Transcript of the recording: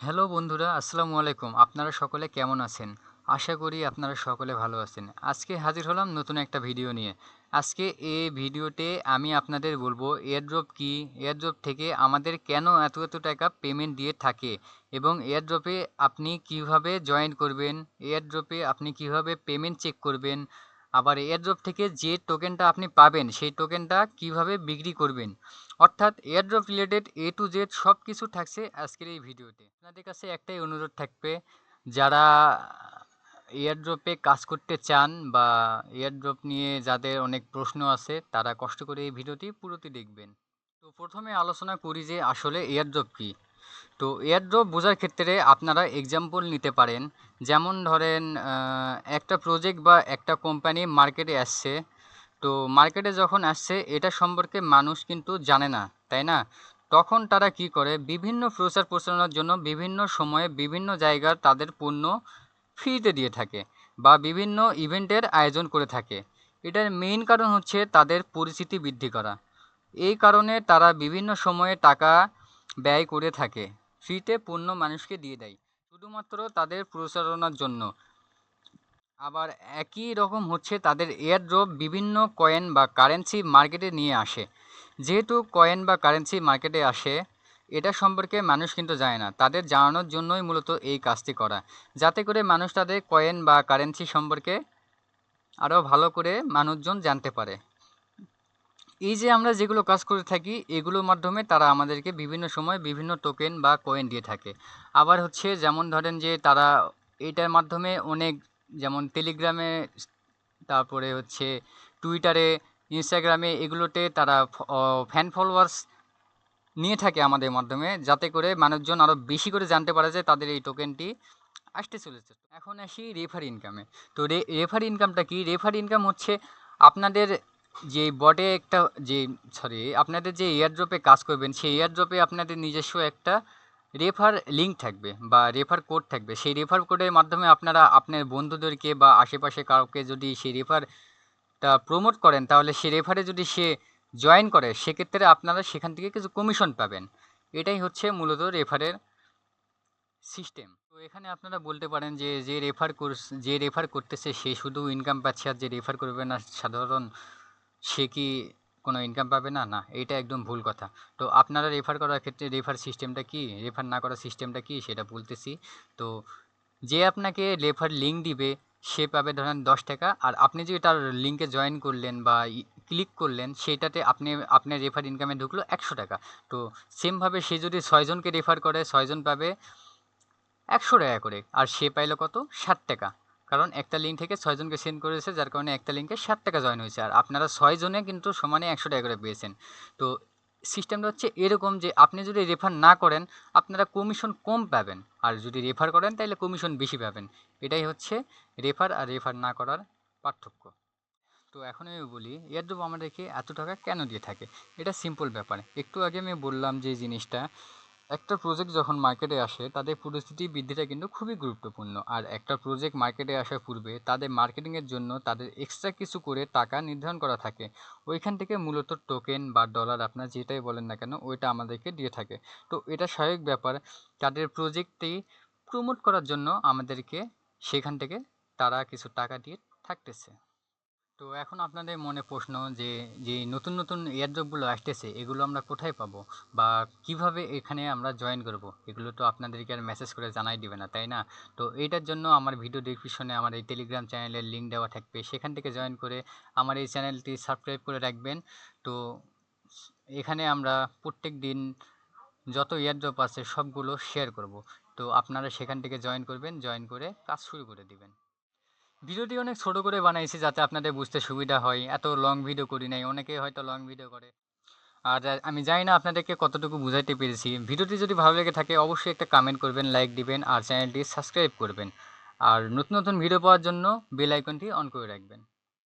Hello বন্ধুরা, আসসালামু আলাইকুম। আপনারা সকলে কেমন আছেন? আশা করি আপনারা সকলে ভালো আছেন। আজকে হাজির হলাম নতুন একটা ভিডিও নিয়ে। আজকে এই ভিডিওতে আমি আপনাদের বলবো এয়ারড্রপ কি, এয়ারড্রপ থেকে আমাদের কেন এত এত টাকা পেমেন্ট দিয়ে থাকে এবং এয়ারড্রপে আপনি কিভাবে জয়েন করবেন, এয়ারড্রপে আপনি কিভাবে পেমেন্ট চেক করবেন, আবার এয়ারড্রপ থেকে যে টোকেনটা আপনি পাবেন সেই টোকেনটা কিভাবে বিক্রি করবেন। অর্থাৎ airdrop related A to Z সব কিছু থাকছে আজকের এই ভিডিওতে। আপনাদের কাছে একটাই অনুরোধ থাকবে, যারা এয়ারড্রপে কাজ করতে চান বা এয়ারড্রপ নিয়ে যাদের অনেক প্রশ্ন আছে তারা কষ্ট করে এই ভিডিওটি পুরোটি দেখবেন। তো প্রথমে আলোচনা করি যে আসলে এয়ারড্রপ কী। তো এয়ারড্রপ বোঝার ক্ষেত্রে আপনারা এক্সাম্পল নিতে পারেন, যেমন ধরেন একটা প্রজেক্ট বা একটা কোম্পানি মার্কেটে আসছে। তো মার্কেটে যখন আসছে এটা সম্পর্কে মানুষ কিন্তু জানে না, তাই না? তখন তারা কি করে, বিভিন্ন প্রচার প্রচারণার জন্য বিভিন্ন সময়ে বিভিন্ন জায়গার তাদের পণ্য ফ্রিতে দিয়ে থাকে বা বিভিন্ন ইভেন্টের আয়োজন করে থাকে। এটার মেইন কারণ হচ্ছে তাদের পরিচিতি বৃদ্ধি করা। এই কারণে তারা বিভিন্ন সময়ে টাকা ব্যয় করে থাকে, ফ্রিতে পণ্য মানুষকে দিয়ে দেয় শুধুমাত্র তাদের প্রচারণার জন্য। আবার একই রকম হচ্ছে তাদের এয়ারড্রপ বিভিন্ন কয়েন বা কারেন্সি মার্কেটে নিয়ে আসে। যেহেতু কয়েন বা কারেন্সি মার্কেটে আসে, এটা সম্পর্কে মানুষ কিন্তু জানে না, তাদের জানানোর জন্যই মূলত এই কাজটি করা, যাতে করে মানুষ তাদের কয়েন বা কারেন্সি সম্পর্কে আরও ভালো করে মানুষজন জানতে পারে। এই যে আমরা যেগুলো কাজ করে থাকি এগুলোর মাধ্যমে তারা আমাদেরকে বিভিন্ন সময় বিভিন্ন টোকেন বা কয়েন দিয়ে থাকে। আবার হচ্ছে যেমন ধরেন যে তারা এইটার মাধ্যমে অনেক, যেমন টেলিগ্রামে, তারপরে হচ্ছে টুইটারে, ইনস্টাগ্রামে, এগুলোতে তারা ফ্যান ফলোয়ার্স নিয়ে থাকে আমাদের মাধ্যমে, যাতে করে মানুষজন আরও বেশি করে জানতে পারে যে তাদের এই টোকেনটি আসতে চলেছে। এখন আসি রেফার ইনকামে। তো রেফার ইনকামটা কি? রেফার ইনকাম হচ্ছে আপনাদের যে বটে একটা, যে আপনাদের যে এয়ারড্রপে কাজ করবেন সেই এয়ারড্রপে আপনাদের নিজস্ব একটা রেফার লিঙ্ক থাকবে বা রেফার কোড থাকবে। সেই রেফার কোডের মাধ্যমে আপনারা আপনার বন্ধুদেরকে বা আশেপাশে কাউকে যদি সেই রেফারটা প্রমোট করেন, তাহলে সে রেফারে যদি সে জয়েন করে সেক্ষেত্রে আপনারা সেখান থেকে কিছু কমিশন পাবেন। এটাই হচ্ছে মূলত রেফারের সিস্টেম। তো এখানে আপনারা বলতে পারেন যে যে রেফার করতেছে সে শুধু ইনকাম পাচ্ছে, আর যে রেফার করবে না সাধারণ সে কি কোনো ইনকাম পাবে না? না, এটা একদম ভুল কথা। তো আপনারা রেফার করার ক্ষেত্রে রেফার সিস্টেমটা কি, রেফার না করার সিস্টেমটা কি সেটা বলতেছি। তো যে আপনাকে রেফার লিঙ্ক দিবে সে পাবে ধরেন 10 টাকা, আর আপনি যে তার লিঙ্কে জয়েন করলেন বা ক্লিক করলেন সেটাতে আপনার রেফার ইনকামে ঢুকলো 100 টাকা। তো সেমভাবে সে যদি 6 জনকে রেফার করে 6 জন পাবে 100 টাকা করে, আর সে পাইলো কত? 60 টাকা। কারণ একটা লিঙ্ক থেকে 6 জনকে সেন্ড করেছে, যার কারণে একটা লিঙ্কে 60 টাকা জয়েন হয়েছে, আর আপনারা 6 জনে কিন্তু সমানে 100 টাকা করে পেয়েছেন। তো সিস্টেমটা হচ্ছে এরকম যে আপনি যদি রেফার না করেন আপনারা কমিশন কম পাবেন, আর যদি রেফার করেন তাহলে কমিশন বেশি পাবেন। এটাই হচ্ছে রেফার আর রেফার না করার পার্থক্য। তো এখন আমি বলি এয়ারড্রপ আমাদেরকে এত টাকা কেন দিয়ে থাকে। এটা সিম্পল ব্যাপার। একটু আগে আমি বললাম যে জিনিসটা, একটা প্রজেক্ট যখন মার্কেটে আসে তাদের পরিস্থিতি বৃদ্ধিটা কিন্তু খুবই গুরুত্বপূর্ণ, আর একটা প্রজেক্ট মার্কেটে আসার পূর্বে তাদের মার্কেটিংয়ের জন্য তাদের এক্সট্রা কিছু করে টাকা নির্ধারণ করা থাকে। ওইখান থেকে মূলত টোকেন বা ডলার আপনার যেটাই বলেন না কেন ওইটা আমাদেরকে দিয়ে থাকে। তো এটা স্বাভাবিক ব্যাপার, তাদের প্রজেক্টটি প্রমোট করার জন্য আমাদেরকে সেখান থেকে তারা কিছু টাকা দিয়ে থাকতেছে। তো এখন আপনাদের মনে প্রশ্ন যে যে নতুন নতুন এয়ারড্রপগুলো আসতেছে এগুলো আমরা কোথায় পাবো বা কিভাবে এখানে আমরা জয়েন করব, এগুলো তো আপনাদেরকে আর মেসেজ করে জানাই দিবে না, তাই না? তো এইটার জন্য আমার ভিডিও ডেসক্রিপশনে আমার এই টেলিগ্রাম চ্যানেলের লিঙ্ক দেওয়া থাকবে, সেখান থেকে জয়েন করে আমার এই চ্যানেলটি সাবস্ক্রাইব করে রাখবেন। তো এখানে আমরা প্রত্যেক দিন যত এয়ারড্রপ আছে সবগুলো শেয়ার করব। তো আপনারা সেখান থেকে জয়েন করবেন, জয়েন করে কাজ শুরু করে দিবেন। ভিডিওটি অনেক ছোট করে বানাইছি যাতে আপনাদের বুঝতে সুবিধা হয়, এত লং ভিডিও করি নাই, অনেকে হয়তো লং ভিডিও করে। আর আমি জানি না আপনাদেরকে কতটুকু বুঝাইতে পেরেছি। ভিডিওটি যদি ভালো লেগে থাকে অবশ্যই একটা কমেন্ট করবেন, লাইক দিবেন আর চ্যানেলটি সাবস্ক্রাইব করবেন। আর নতুন নতুন ভিডিও পাওয়ার জন্য বেল আইকনটি অন করে রাখবেন।